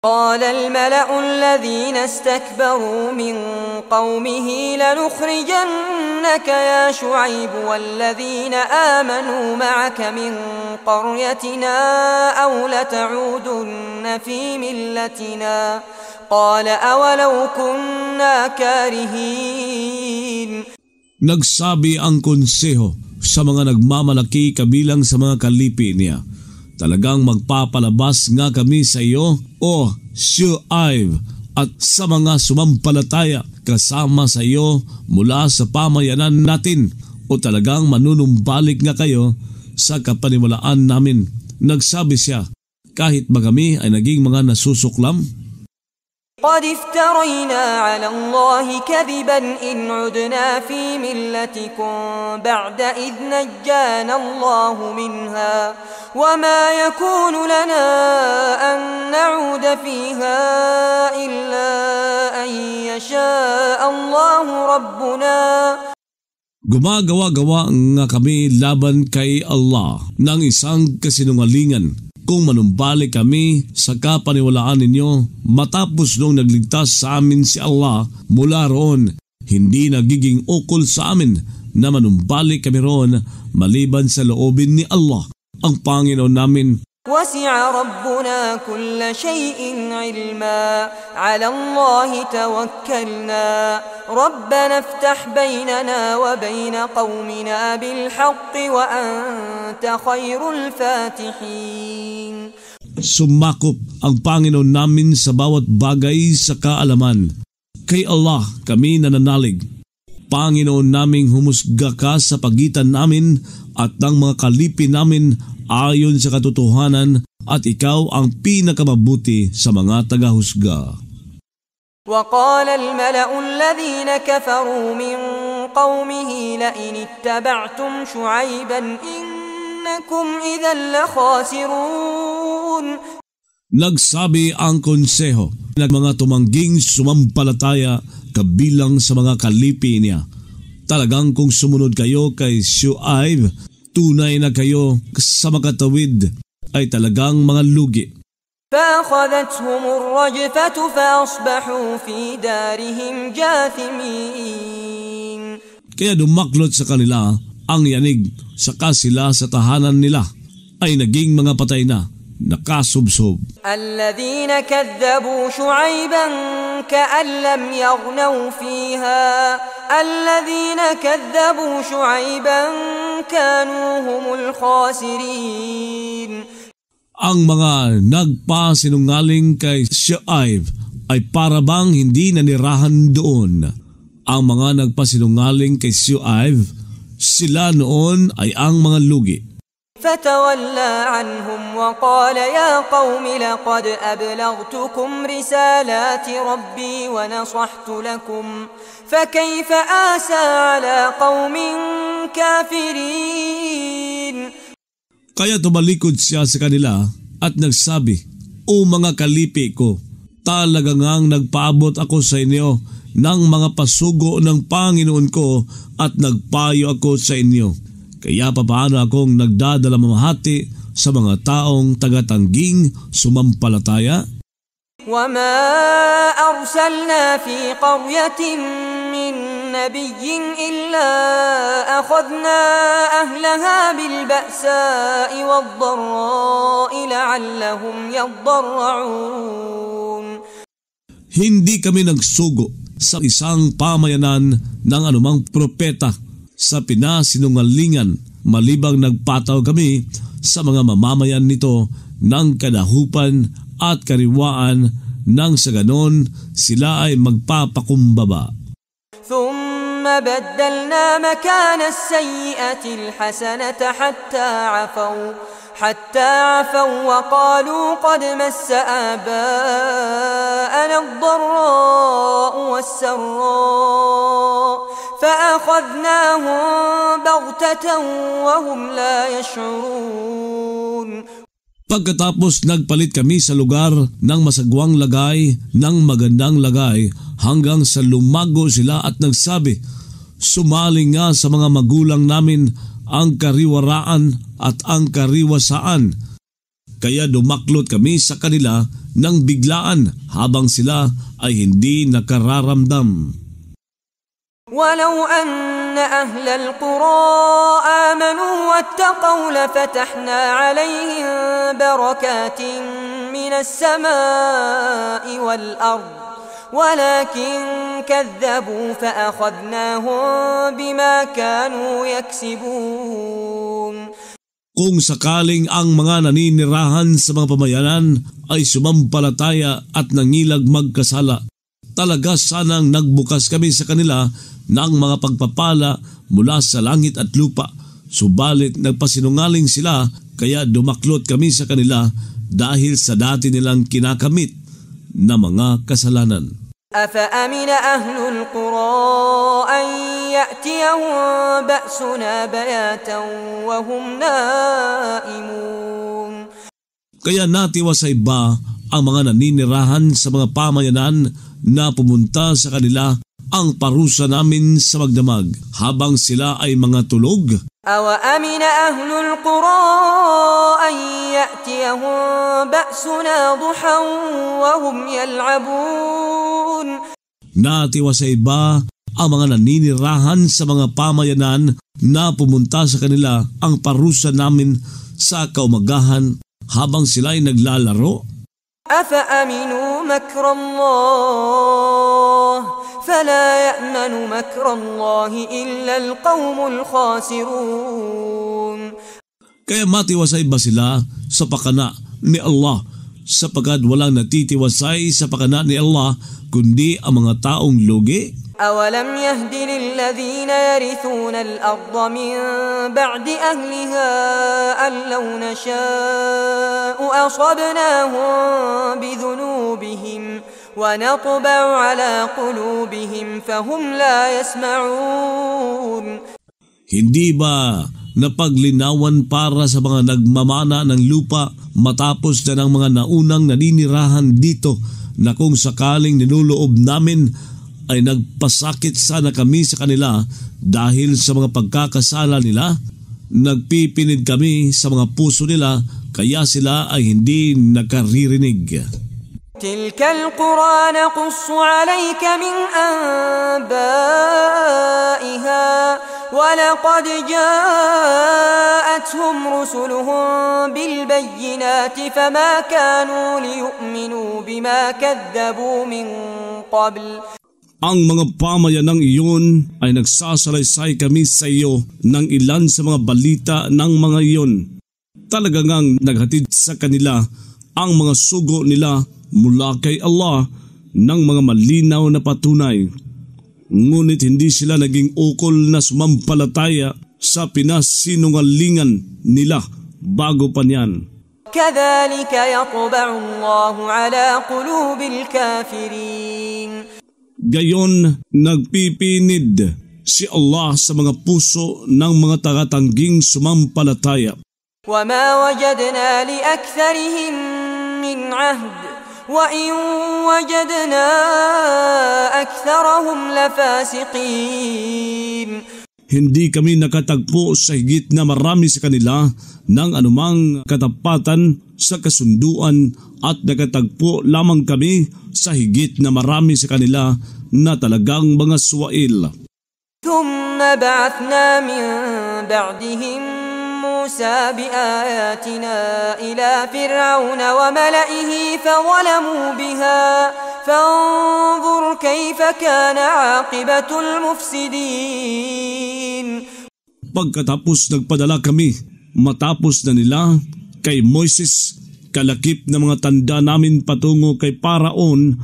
قال الملأ الذين استكبروا من قومه لنخرجنك يا شعيب والذين آمنوا معك من قريتنا أو لتعودن في ملتنا قال أولو كنا كارهين. Nagsabi ang konseho sa mga nagmamalaki kabilang sa mga kalipi niya, talagang magpapalabas nga kami sa iyo, O Shu'aib, at sa mga sumampalataya kasama sa iyo mula sa pamayanan natin, o talagang manunumbalik nga kayo sa kapaniwalaan namin. Nagsabi siya, kahit ba kami ay naging mga nasusuklam? قد افترينا على الله كذبا إن عدنا في ملتكم بعد إذ نجانا الله منها وما يكون لنا أن نعود فيها إلا أن يشاء الله ربنا. Gumagawa-gawa nga kami laban kay Allah ng isang kasinungalingan kung manumbalik kami sa kapaniwalaan ninyo matapos nung nagligtas sa amin si Allah mula roon. Hindi nagiging ukol sa amin na manumbalik kami roon maliban sa loobin ni Allah, ang Panginoon namin. وسع ربنا كل شيء علما على الله توكلنا ربنا افتح بيننا وبين قومنا بالحق وأنت خير الفاتحين. Sumakop ang Panginoon namin sa bawat bagay sa kaalaman. Kay Allah kami nananalig. Panginoon naming humusga ka sa pagitan namin at ng mga kalipi namin ayon sa katotohanan, at ikaw ang pinakamabuti sa mga tagahusga. وقال الملأ الذين كفروا من قومه لئن اتبعتم شعيبا إنكم إذا لخاسرون. Nagsabi ang konseho ng mga tumangging sumampalataya kabilang sa mga kalipi niya, talagang kung sumunod kayo kay Shu'aib, tunay na kayo sa makatawid ay talagang mga lugi. فأخذتهم الرجفة فأصبحوا في دارهم جاثمين. Kaya dumaklot sa kanila ang yanig, saka sila sa tahanan nila ay naging mga patay na, nakasubsob. الذين كذبوا شعيبا كأن لم يغنوا فيها الذين كذبوا شعيبا كانوا هم الخاسرين. Ang mga nagpasinungaling kay Shu'aib ay parabang hindi nanirahan doon. Ang mga nagpasinungaling kay Shu'aib, sila noon ay ang mga lugi. فتولى عنهم وقال يا قوم لقد أبلغتكم رسالات ربي ونصحت لكم فكيف آسى على قوم كافرين. Kaya tumalikod siya sa kanila at nagsabi, O mga kalipi ko, talaga ngang nagpaabot ako sa inyo ng mga pasugo ng Panginoon ko at nagpayo ako sa inyo. Kaya papaano akong nagdadalamamahati sa mga taong tagatangging sumampalataya? وما أرسلنا في قرية من نبي إلا أخذنا أهلها بالبأساء والضراء لعلهم يضرعون. Hindi kami nagsugo sa isang pamayanan ng anumang propeta sa pinasinungalingan, malibang nagpataw kami sa mga mamamayan nito ng kadahupan at kariwaan, nang sa ganon sila ay magpapakumbaba. ثم بدلنا مكان السيئة الحسنة حتى عفوا وقالوا قد مس آباءنا الضراء والسراء فأخذناهم بغتة وهم لا يشعرون. Pagkatapos nagpalit kami sa lugar ng masagwang lagay ng magandang lagay hanggang sa lumago sila at nagsabi, sumali nga sa mga magulang namin ang kariwaraan at ang kariwasaan. kaya dumaklot kami sa kanila ng biglaan habang sila ay hindi nakararamdam. ولو أن أهل القرى آمنوا واتقوا لفتحنا عليهم بركات من السماء والأرض ولكن كذبوا فأخذناهم بما كانوا يكسبون. Kung sakaling ang mga naninirahan sa mga pamayanan ay sumampalataya at nangilag magkasala, talaga sanang nagbukas kami sa kanila ng mga pagpapala mula sa langit at lupa. Subalit nagpasinungaling sila kaya dumaklot kami sa kanila dahil sa dati nilang kinakamit na mga kasalanan. أفأمن أهل القرى أن يأتيهم بأسنا بياتا وهم نائمون. Kaya natiwasay ba ang mga naninirahan sa mga pamayanan na pumunta sa kanila ang parusa namin sa magdamag habang sila ay mga tulog? أوأمن أهل القرى أن يأتيهم بأسنا ضحى وهم يلعبون. Natiwasay ba ang mga naninirahan sa mga pamayanan na pumunta sa kanila ang parusa namin sa kaumagahan habang sila ay naglalaro? أفأمنوا مكر الله فلا يأمن مكر الله إلا القوم الخاسرون. Kaya matiwasay ba sila sa pakana ni Allah, sapagkat walang natitiwasay sa pakana ni Allah kundi ang mga taong lugi? أولم يهد للذين يرثون الأرض من بعد أهلها أن لو نشاء أصبناهم بذنوبهم ونطبع على قلوبهم فهم لا يسمعون. Hindi ba napaglinawan para sa mga nagmamana ng lupa matapos na ng mga naunang naninirahan dito na kung sakaling niluloob namin ay nagpasakit sana kami sa kanila dahil sa mga pagkakasala nila? Nagpipinid kami sa mga puso nila kaya sila ay hindi nakaririnig. تلك القرى نقص عليك من أنبائها ولقد جاءتهم رسلهم بالبينات فما كانوا ليؤمنوا بما كذبوا من قبل. Ang mga pamayanang iyon ay nagsasalaysay kami sa iyo ng ilan sa mga balita ng mga iyon. Talaga ngang naghatid sa kanila ang mga sugo nila mula kay Allah ng mga malinaw na patunay. Ngunit hindi sila naging ukol na sumampalataya sa pinasinungalingan nila bago pa niyan. كذلك يطبع الله على قلوب الكافرين. Gayon, nagpipinid si Allah sa mga puso ng mga tagatangging sumampalataya. وما وجدنا لأكثرهم من عهد وإن وجدنا أكثرهم لفاسقين. Hindi kami nakatagpo sa higit na marami sa kanila ng anumang katapatan sa kasunduan at nakatagpo lamang kami sa higit na marami sa kanila na talagang mga suwail. ثم بعثنا من بعدهم موسى بآياتنا إلى فرعون وملئه فظلموا بها فانظر كيف كان عاقبة المفسدين. Pagkatapos nagpadala kami, matapos na nila kay Moises, kalakip na mga tanda namin patungo kay Paraon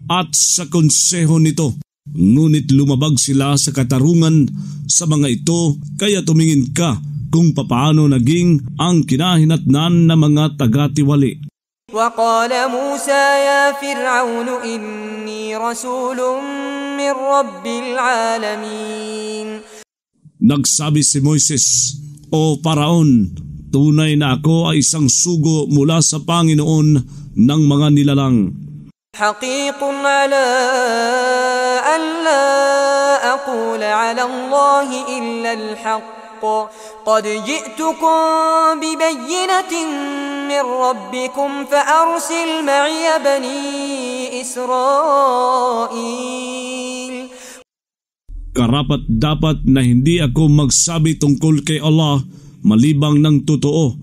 at sa konseho nito. Ngunit lumabag sila sa katarungan sa mga ito, kaya tumingin ka kung papaano naging ang kinahinatnan ng mga taga-tiwali. وقال موسى يا فرعون إني رسول من رب العالمين. Nagsabi si Moises, O Paraon, tunay na ako ay isang sugo mula sa Panginoon ng mga nilalang. حقيق على أن لا أقول على الله إلا الحق قد جئتكم ببينة من ربكم فأرسل معي بني إسرائيل. Karapat dapat na hindi ako magsabi tungkol kay Allah malibang ng totoo.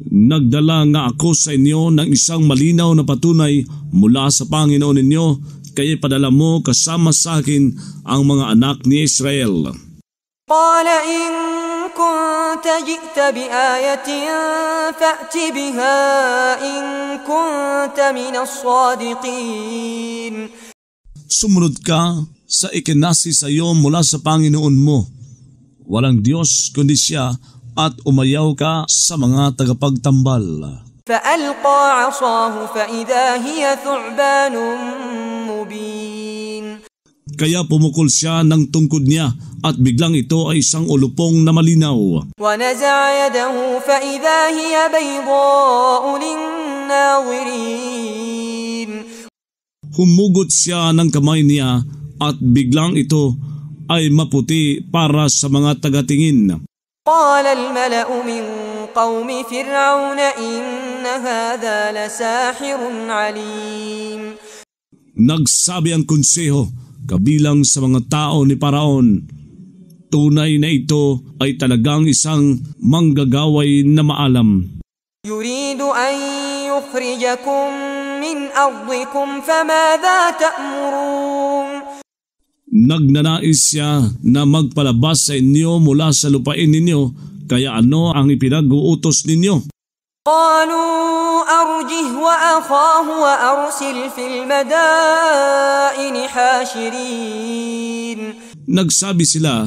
Nagdala nga ako sa inyo ng isang malinaw na patunay mula sa Panginoon ninyo, kaya padala mo kasama sa akin ang mga anak ni Israel. قال إن كنت جئت بآية فأت بها إن كنت من الصادقين. Sumunod ka sa ikinasi sa iyo mula sa Panginoon mo. Walang Diyos kundi siya at umayaw ka sa mga tagapagtambal. فألقى عصاه فإذا هي ثعبان مبين. Kaya pumukol siya ng tungkod niya at biglang ito ay isang ulupong na malinaw. ونزع يده فإذا هي بيضاء للناظرين. Humugot siya ng kamay niya at biglang ito ay maputi para sa mga tagatingin. قال الملأ من قوم فرعون إن هذا لساحر عليم. Nagsabi ang konseho kabilang sa mga tao ni Paraon, tunay na ito ay talagang isang manggagaway na maalam. يريد أن يخرجكم من أرضكم فماذا تأمرون. Nagnanais siya na magpalabas sa inyo mula sa lupain ninyo, kaya ano ang ipinag-uutos ninyo? قالوا أرجه وأخاه وأرسل في المدائن حاشرين. Nagsabi sila,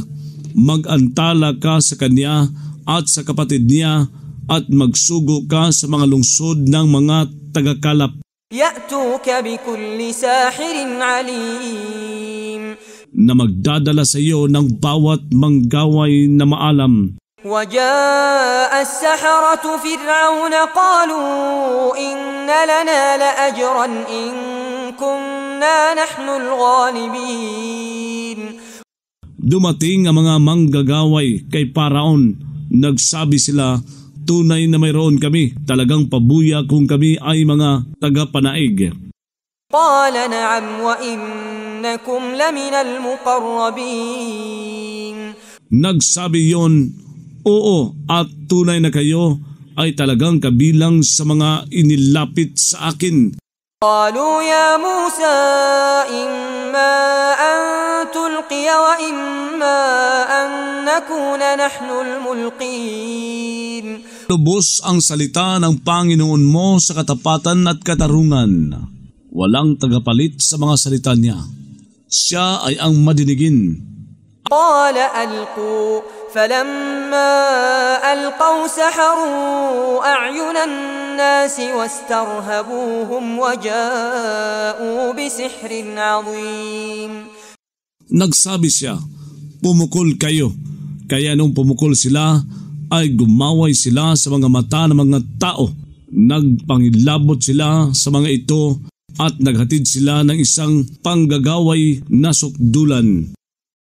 mag-antala ka sa kanya at sa kapatid niya at magsugo ka sa mga lungsod ng mga tagakalap. يأتوك بكل ساحر عليم. Na magdadala sa iyo ng bawat manggaway na maalam. وجاء السحرة فرعون قالوا إن لنا لأجرا إن كنا نحن الغالبين. Dumating ang mga manggagaway kay Paraon. Nagsabi sila, tunay na mayroon kami, talagang pabuya kung kami ay mga tagapanaig. قال نعم وإنكم لمن المقربين. Nagsabi yon, oo, at tunay na kayo ay talagang kabilang sa mga inilapit sa akin. قالوا يا موسى إما أن تلقي وإما أن نكون نحن الملقين. Lubos ang salita ng Panginoon mo sa katapatan at katarungan. Walang tagapalit sa mga salita niya. Siya ay ang madinigin. قال ألقوا فلما ألقوا سحروا أعين الناس واسترهبوهم وجاءوا بسحر عظيم. Nagsabi siya, pumukol kayo. Kaya nung pumukol sila, ay gumaway sila sa mga mata ng mga tao. Nagpangilabot sila sa mga ito at naghatid sila ng isang panggagaway na sukdulan.